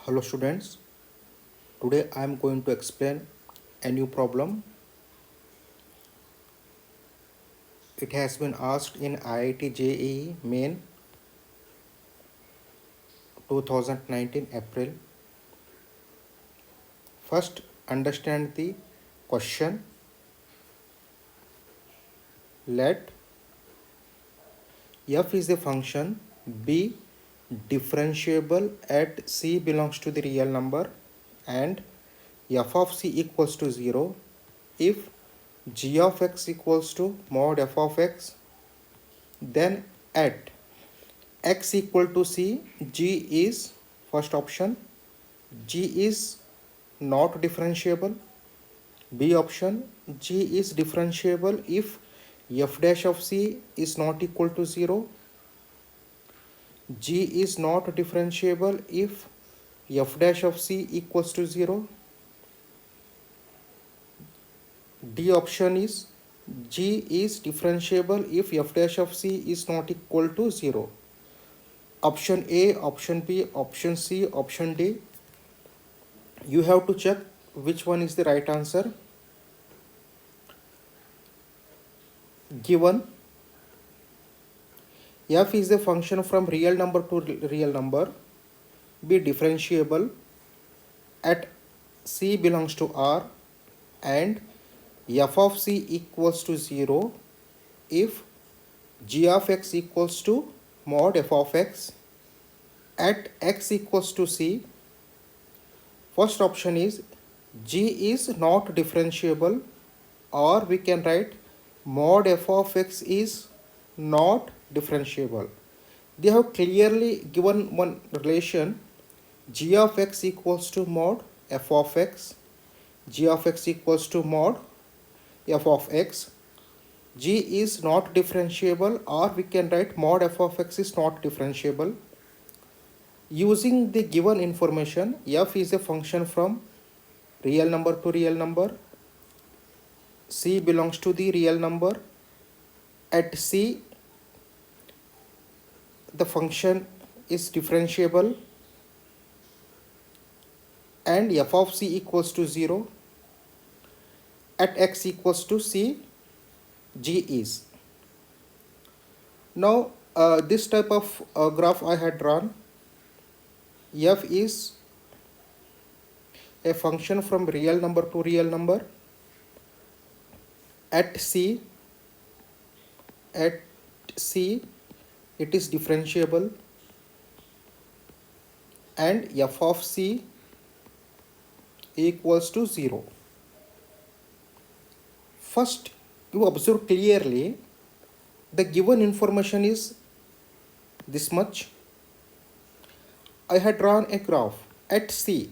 Hello students, today I am going to explain a new problem. It has been asked in IIT JEE Main 2019 April. First, understand the question. Let f is a function be differentiable at c belongs to the real number and f of c equals to 0 if g of x equals to mod f of x, then at x equal to c, g is first option, g is not differentiable. B option, g is differentiable if f dash of c is not equal to 0. G is not differentiable if f dash of c equals to 0. D option is g is differentiable if f dash of c is not equal to 0. Option A, option B, option C, option D. You have to check which one is the right answer. Given f is a function from real number to real number, be differentiable at c belongs to R and f of c equals to 0 if g of x equals to mod f of x at x equals to c. First option is g is not differentiable, or we can write mod f of x is not differentiable. They have clearly given one relation, g of x equals to mod f of x, g of x equals to mod f of x. G is not differentiable, or we can write mod f of x is not differentiable. Using the given information, f is a function from real number to real number, c belongs to the real number, at c the function is differentiable and f of c equals to 0, at x equals to c, g is. Now this type of graph I had drawn. F is a function from real number to real number. At c it is differentiable and f of c equals to 0. First, you observe clearly the given information is this much. I had drawn a graph at c.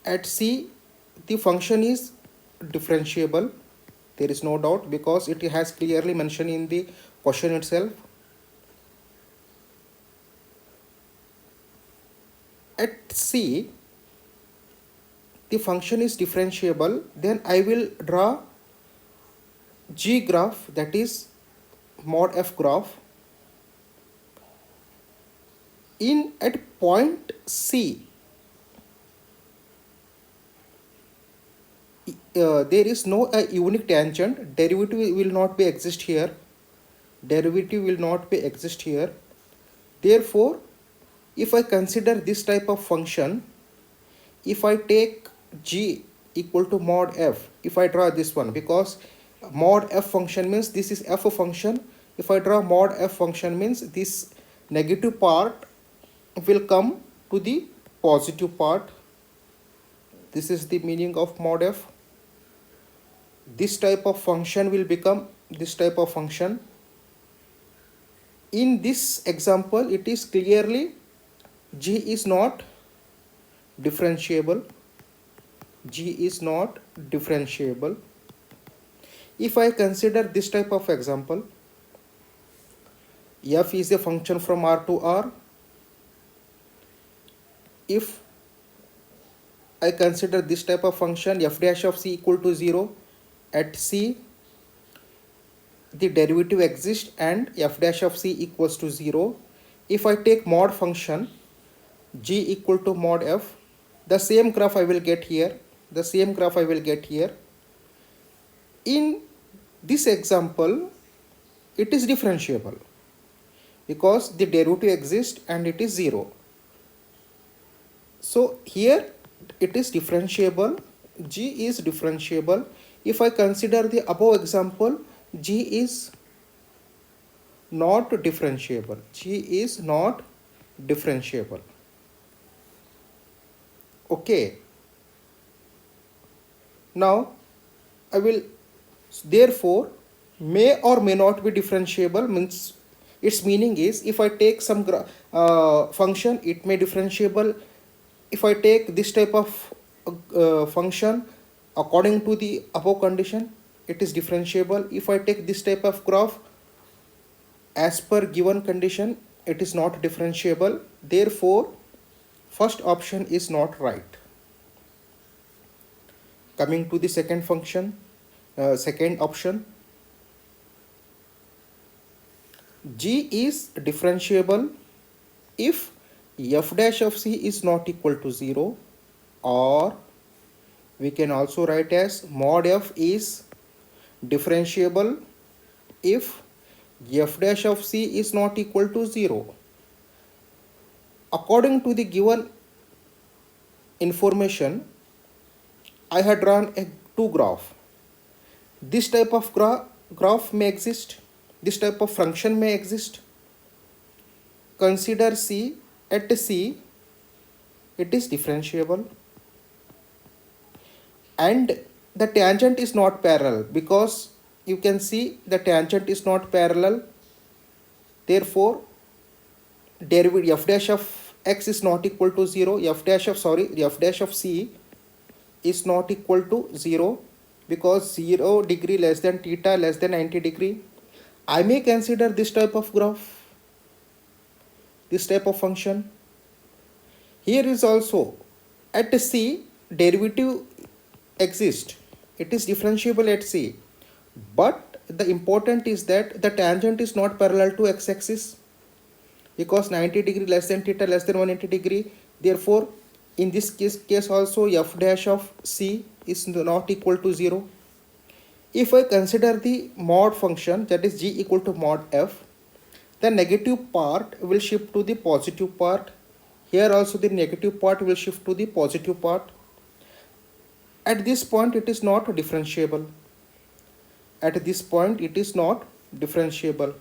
At c, the function is differentiable. There is no doubt because it has clearly mentioned in the question itself. At c, the function is differentiable. Then I will draw g graph, that is mod f graph. At point C, there is no unique tangent. Derivative will not be exist here. Therefore, if I consider this type of function, if I take g equal to mod f, if I draw this one, because mod f function means this is f function. If I draw mod f function means this negative part will come to the positive part. This is the meaning of mod f. This type of function will become this type of function. In this example, it is clearly g is not differentiable. If I consider this type of example, f is a function from R to R. If I consider this type of function, f dash of c equal to 0, at c the derivative exists and f dash of c equals to 0. If I take mod function, G equal to mod F. The same graph I will get here. The same graph I will get here. In this example, it is differentiable because the derivative exists and it is 0. So here it is differentiable. G is differentiable. If I consider the above example, G is not differentiable. G is not differentiable. Okay. Now I will, therefore, may or may not be differentiable means its meaning is if I take some function, it may differentiable. If I take this type of function according to the above condition, it is differentiable. If I take this type of graph as per given condition, it is not differentiable. Therefore, first option is not right. Coming to the second function, second option, G is differentiable if f dash of c is not equal to 0, or we can also write as mod f is differentiable if f dash of c is not equal to 0. According to the given information, I had drawn two graph. This type of graph may exist. This type of function may exist. Consider c. At c, it is differentiable. And the tangent is not parallel because you can see the tangent is not parallel. Therefore, derivative f dash of x is not equal to 0. F dash of c is not equal to 0 because 0 degree less than theta less than 90 degree. I may consider this type of graph, this type of function. Here is also at c derivative exists. It is differentiable at c. But the important is that the tangent is not parallel to x-axis because 90 degree less than theta less than 180 degree. Therefore, in this case also f dash of c is not equal to 0. If I consider the mod function, that is g equal to mod f, the negative part will shift to the positive part. Here also the negative part will shift to the positive part. At this point it is not differentiable. At this point it is not differentiable.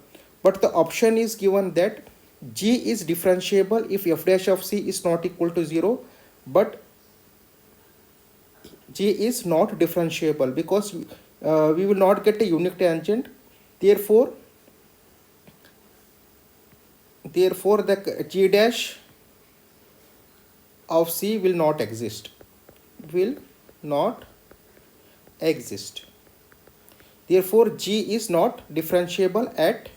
But the option is given that g is differentiable if f dash of c is not equal to 0, but g is not differentiable because we will not get a unique tangent. Therefore the g dash of c will not exist. Therefore, g is not differentiable at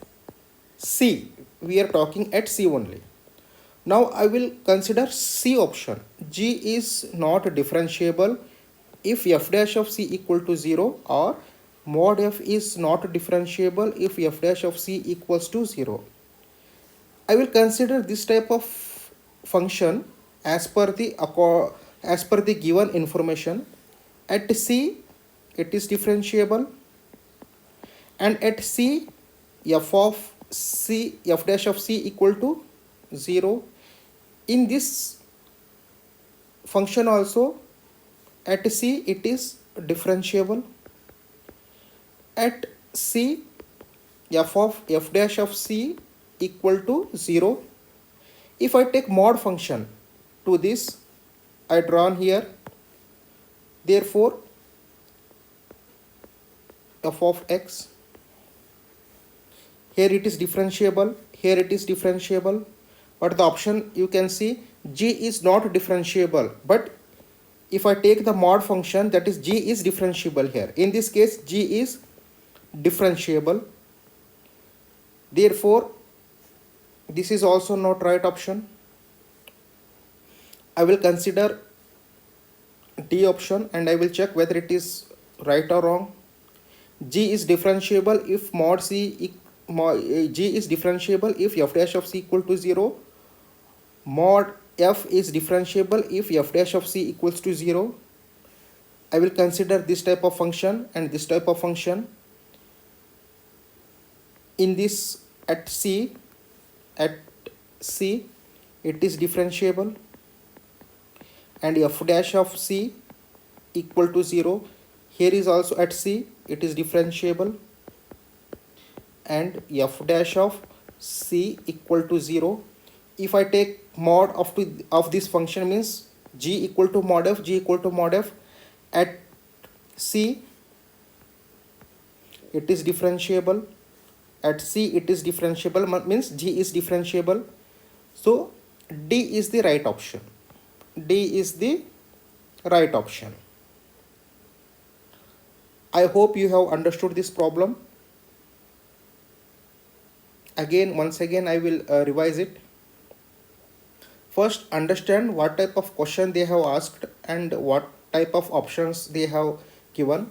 c. We are talking at c only. Now I will consider c option. G is not differentiable if f dash of c equal to 0, or mod f is not differentiable if f dash of c equals to 0. I will consider this type of function as per the given information. At c it is differentiable, and at c f dash of c equal to 0. In this function also at c it is differentiable. At c f dash of c equal to 0. If I take mod function to this, I drawn here. Therefore, f of x, here it is differentiable, here it is differentiable, but the option you can see g is not differentiable. But if I take the mod function, that is g is differentiable here. In this case, g is differentiable. Therefore, this is also not right option. I will consider D option and I will check whether it is right or wrong. G is differentiable if G is differentiable if f dash of c equal to 0, mod f is differentiable if f dash of c equals to 0. I will consider this type of function and this type of function. In this, at c it is differentiable, and f dash of c equal to 0. Here is also at c it is differentiable, and f dash of c equal to 0. If I take mod of this function, means g equal to mod f, at c it is differentiable, at c it is differentiable, means g is differentiable. So D is the right option. D is the right option. I hope you have understood this problem. Once again I will revise it. First, understand what type of question they have asked and what type of options they have given.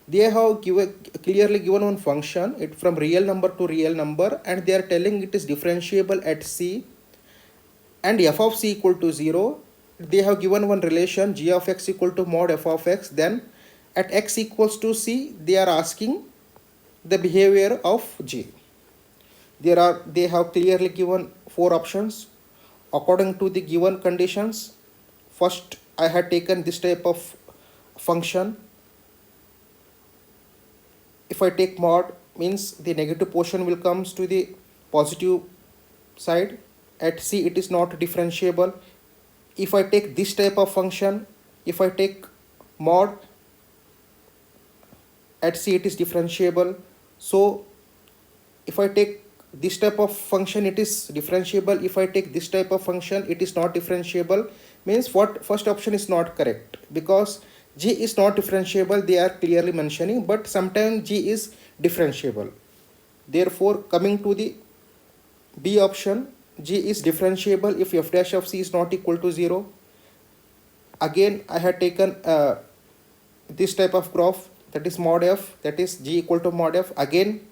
They have clearly given one function, it from real number to real number, and they are telling it is differentiable at c and f of c equal to 0. They have given one relation g of x equal to mod f of x. Then at x equals to c, they are asking the behavior of g. They have clearly given 4 options according to the given conditions. First, I had taken this type of function. If I take mod, means the negative portion will comes to the positive side. At c it is not differentiable. If I take this type of function, if I take mod, at c it is differentiable. So if I take this type of function, it is differentiable. If I take this type of function, it is not differentiable. Means what? First option is not correct, because g is not differentiable, they are clearly mentioning, but sometimes g is differentiable. Therefore, coming to the B option, g is differentiable if f dash of c is not equal to 0. Again, I had taken this type of graph, that is mod f, that is g equal to mod f. Again,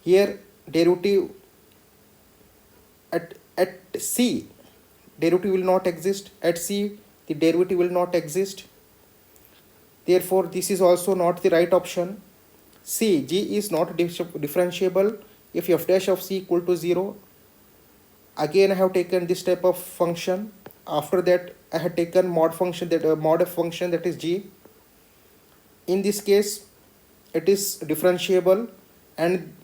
here derivative at c, derivative will not exist. At c, the derivative will not exist. Therefore, this is also not the right option. C, g is not differentiable if f dash of c equal to 0. Again, I have taken this type of function. After that, I had taken mod function, that mod f function, that is g. In this case, it is differentiable and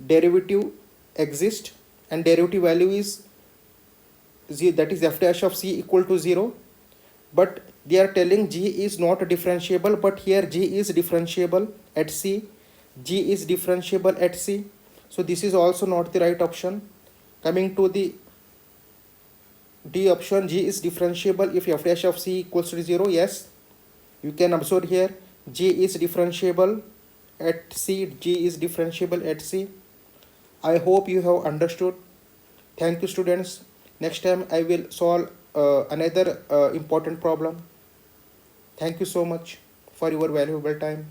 derivative exists, and derivative value is z, that is f dash of c equal to 0. But they are telling g is not differentiable, but here g is differentiable at c, g is differentiable at c. So this is also not the right option. Coming to the D option, g is differentiable if f dash of c equals to 0. Yes, you can observe here, g is differentiable at c, g is differentiable at c. I hope you have understood. Thank you, students. Next time I will solve another important problem. Thank you so much for your valuable time.